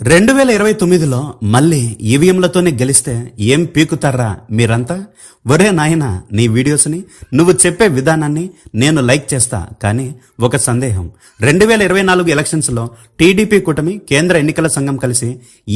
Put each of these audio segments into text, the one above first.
2029లో మళ్ళీ ఈవీఎంలతోనే గెలిస్తే ఏం పీకుతారా మీరంతా? ఒరే నాయనా, నీ వీడియోస్ని నువ్వు చెప్పే విధానాన్ని నేను లైక్ చేస్తా, కానీ ఒక సందేహం. 2024 ఎలక్షన్స్లో టీడీపీ కూటమి కేంద్ర ఎన్నికల సంఘం కలిసి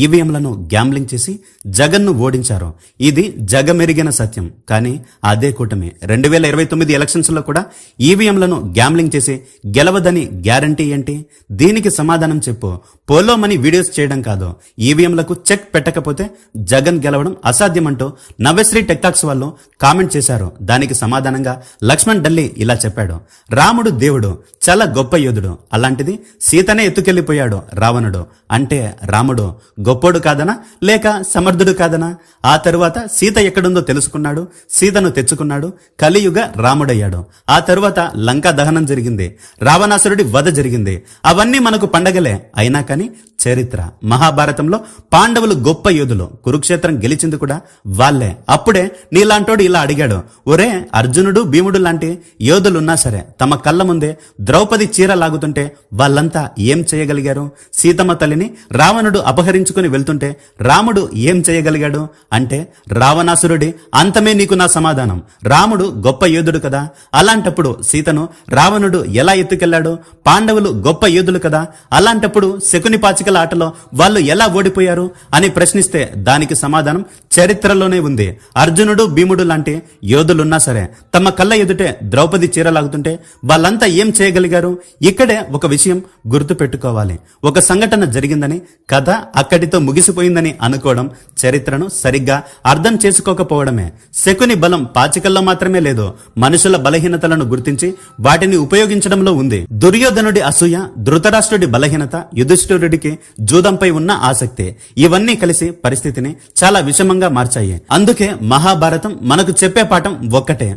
ఈవీఎంలను గ్యాంబ్లింగ్ చేసి జగన్ను ఓడించారు. ఇది జగమెరిగిన సత్యం. కానీ అదే కూటమి 2029 ఎలక్షన్స్లో కూడా ఈవీఎంలను గ్యాంబ్లింగ్ చేసి గెలవదని గ్యారంటీ ఏంటి? దీనికి సమాధానం చెప్పు. పోలోమని వీడియోస్ చేయడం కాదు, ఈవీఎంలకు చెక్ పెట్టకపోతే జగన్ గెలవడం అసాధ్యమంటూ నవ్యశ్రీ టెక్టాక్స్ వాళ్ళు కామెంట్ చేశారు. దానికి సమాధానంగా లక్ష్మణ్ డల్లి ఇలా చెప్పాడు: రాముడు దేవుడు, చాలా గొప్ప యోధుడు, అలాంటిది సీతనే ఎత్తుకెళ్లిపోయాడు రావణుడు. అంటే రాముడు గొప్పోడు కాదనా, లేక సమర్థుడు కాదనా? ఆ తరువాత సీత ఎక్కడుందో తెలుసుకున్నాడు, సీతను తెచ్చుకున్నాడు, కలియుగ రాముడయ్యాడు. ఆ తరువాత లంకా దహనం జరిగింది, రావణాసురుడి వధ జరిగింది. అవన్నీ మనకు పండగలే. అయినా కానీ చరిత్ర, మహాభారతంలో పాండవులు గొప్ప యోధులు, కురుక్షేత్రం గెలిచింది కూడా వాళ్లే. అప్పుడే నీలాంటోడు ఇలా అడిగాడు: ఒరే, అర్జునుడు భీముడు లాంటి యోధులున్నా సరే తమ కళ్ళ ముందే ద్రౌపది చీర లాగుతుంటే వాళ్ళంతా ఏం చేయగలిగారు? సీతమ్మ తల్లిని రావణుడు అపహరించుకుని వెళ్తుంటే రాముడు ఏం చేయగలిగాడు? అంటే రావణాసురుడి అంతమే నీకు నా సమాధానం. రాముడు గొప్ప యోధుడు కదా, అలాంటప్పుడు సీతను రావణుడు ఎలా ఎత్తుకెళ్లాడు? పాండవులు గొప్ప యోధులు కదా, అలాంటప్పుడు శకుని పాచికల ఆటలో వాళ్ళు ఎలా ఓడిపోయారు అని ప్రశ్నిస్తే దానికి సమాధానం చరిత్రలోనే ఉంది. అర్జునుడు భీముడు లాంటి యోధులున్నా సరే తమ కళ్ళ ఎదుటే ద్రౌపది చీరలాగుతుంటే వాళ్ళంతా ఏం చేయగలిగారు? ఇక్కడే ఒక విషయం గుర్తు పెట్టుకోవాలి. ఒక సంఘటన జరిగిందని, కథ అక్కడితో ముగిసిపోయిందని అనుకోవడం చరిత్రను సరిగ్గా అర్థం చేసుకోకపోవడమే. శకుని బలం పాచికల్లో మాత్రమే లేదు, మనుషుల బలహీనతలను గుర్తించి వాటిని ఉపయోగించడంలో ఉంది. దుర్యోధనుడి అసూయ, ధృతరాష్ట్రుడి బలహీనత, యుధిష్ఠిరుడికి జూదంపై ఉన్న ఆసక్తి, ఇవన్నీ కలిసి పరిస్థితిని చాలా విషమంగా మార్చాయి. అందుకే మహాభారతం మనకు చెప్పే పాఠం ఒక్కటే: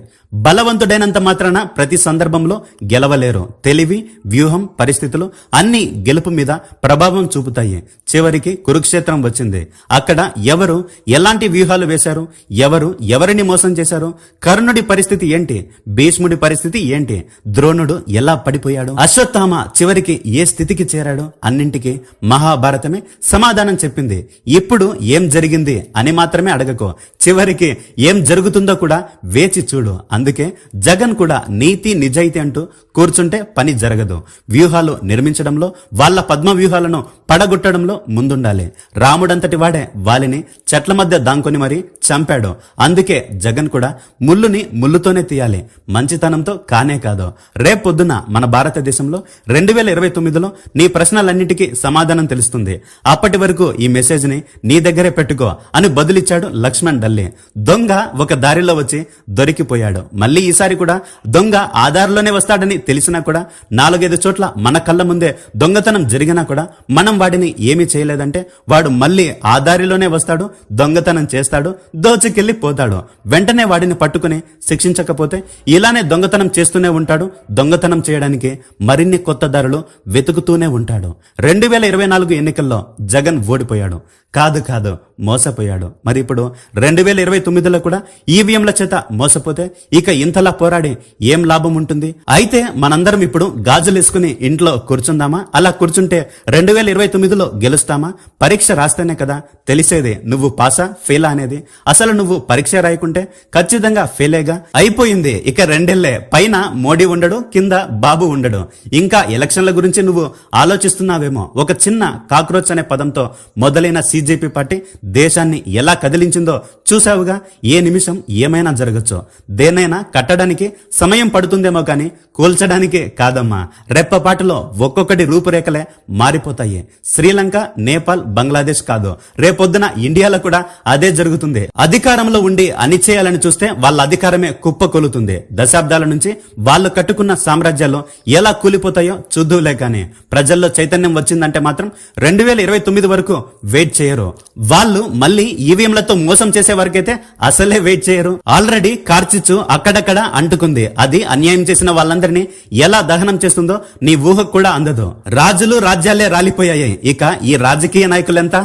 బలవంతుడైనంత మాత్రాన ప్రతి సందర్భంలో గెలవలేరు. తెలివి, వ్యూహం, పరిస్థితులు అన్ని గెలుపు మీద ప్రభావం చూపుతాయి. చివరికి కురుక్షేత్రం వచ్చింది. అక్కడ ఎవరు ఎలాంటి వ్యూహాలు వేశారు? ఎవరు ఎవరిని మోసం చేశారు? కర్ణుడి పరిస్థితి ఏంటి? భీష్ముడి పరిస్థితి ఏంటి? ద్రోణుడు ఎలా పడిపోయాడు? అశ్వత్థామ చివరికి ఏ స్థితికి చేరాడు? అన్నింటికి మహాభారతమే సమాధానం చెప్పింది. ఇప్పుడు ఏం జరిగింది అని మాత్రమే అడగకో, చివరికి ఏం జరుగుతుందో కూడా వేచి చూడు. అందుకే జగన్ కూడా నీతి నిజాయితీ అంటూ కూర్చుంటే పని జరగదు. వ్యూహాలు నిర్మించడంలో, వాళ్ళ పద్మ వ్యూహాలను పడగొట్టడంలో ముందుండాలి. రాముడంతటి వాడే వాలిని చెట్ల మధ్య దాంకొని మరీ చంపాడు. అందుకే జగన్ కూడా ముళ్ళుని ముళ్ళుతోనే తీయాలి, మంచితనంతో కానే కాదు. రేపొద్దున మన భారతదేశంలో 2029లో నీ ప్రశ్నలన్నిటికీ సమాధానం తెలుస్తుంది. అప్పటి వరకు ఈ మెసేజ్ ని నీ దగ్గరే పెట్టుకో అని బదులిచ్చాడు లక్ష్మణ్ డల్లి. దొంగ ఒక దారిలో వచ్చి దొరికిపోయాడు. మళ్ళీ ఈసారి కూడా దొంగ ఆ దారిలోనే వస్తాడని తెలిసినా కూడా 4-5 చోట్ల మన కళ్ళ ముందే దొంగతనం జరిగినా కూడా మనం వాడిని ఏమీ చేయలేదంటే వాడు మళ్ళీ ఆ దారిలోనే వస్తాడు, దొంగతనం చేస్తాడు, దోచుకెళ్లి పోతాడు. వెంటనే వాడిని పట్టుకుని శిక్షించకపోతే ఇలానే దొంగతనం చేస్తూనే ఉంటాడు. దొంగతనం చేయడానికి మరిన్ని కొత్త దారులు వెతుకుతూనే ఉంటాడు. 2024 ఎన్నికల్లో జగన్ ఓడిపోయాడు కాదు మోసపోయాడు. మరి ఇప్పుడు 2029లో కూడా ఈవీఎంల చేత మోసపోతే ఇక ఇంతలా పోరాడి ఏం లాభం ఉంటుంది? అయితే మనందరం ఇప్పుడు గాజులేసుకుని ఇంట్లో కూర్చుందామా? అలా కూర్చుంటే 2029లో గెలుస్తామా? పరీక్ష రాస్తేనే కదా తెలిసేది నువ్వు పాసా ఫెయిలా అనేది. అసలు నువ్వు పరీక్ష రాయకుంటే ఖచ్చితంగా ఫెయిలేగా. అయిపోయింది ఇక 2 ఏళ్లే. పైన మోడీ ఉండడు, కింద బాబు ఉండడు. ఇంకా ఎలక్షన్ల గురించి నువ్వు ఆలోచిస్తున్నావేమో. ఒక చిన్న కాక్రోచ్ అనే పదంతో మొదలైన సిజేపీ పార్టీ దేశాన్ని ఎలా కదిలించిందో చూసావుగా. ఏ నిమిషం ఏమైనా జరగచ్చు. దేనైనా కట్టడానికి సమయం పడుతుందేమో కానీ కూల్చడానికి కాదమ్మా. రెప్పపాటులో ఒక్కొక్కటి రూపురేఖలే మారిపోతాయి. శ్రీలంక, నేపాల్, బంగ్లాదేశ్ కాదు, రేపొద్దున ఇండియాలో కూడా అదే జరుగుతుంది. అధికారంలో ఉండి అణిచేయాలని చూస్తే వాళ్ళ అధికారమే కుప్పకొలుతుంది. దశాబ్దాల నుంచి వాళ్ళు కట్టుకున్న సామ్రాజ్యాలు ఎలా కూలిపోతాయో చూద్దులే. కానీ ప్రజల్లో చైతన్యం వచ్చిందంటే మాత్రం 2029 వరకు వెయిట్ చేయరు. వాళ్ళు మళ్ళీ ఈవీఎంలతో మోసం చేసే వరకైతే అసలే వెయిట్ చేయరు. ఆల్రెడీ కార్చిచ్చు అక్కడక్కడ అంటుకుంది. అది అన్యాయం చేసిన వాళ్ళందరినీ ఎలా దహనం చేస్తుందో నీ ఊహకు కూడా అందదు. రాజులు రాజ్యాలే రాలిపోయాయి. ఇక ఈ రాజకీయ నాయకులెంత?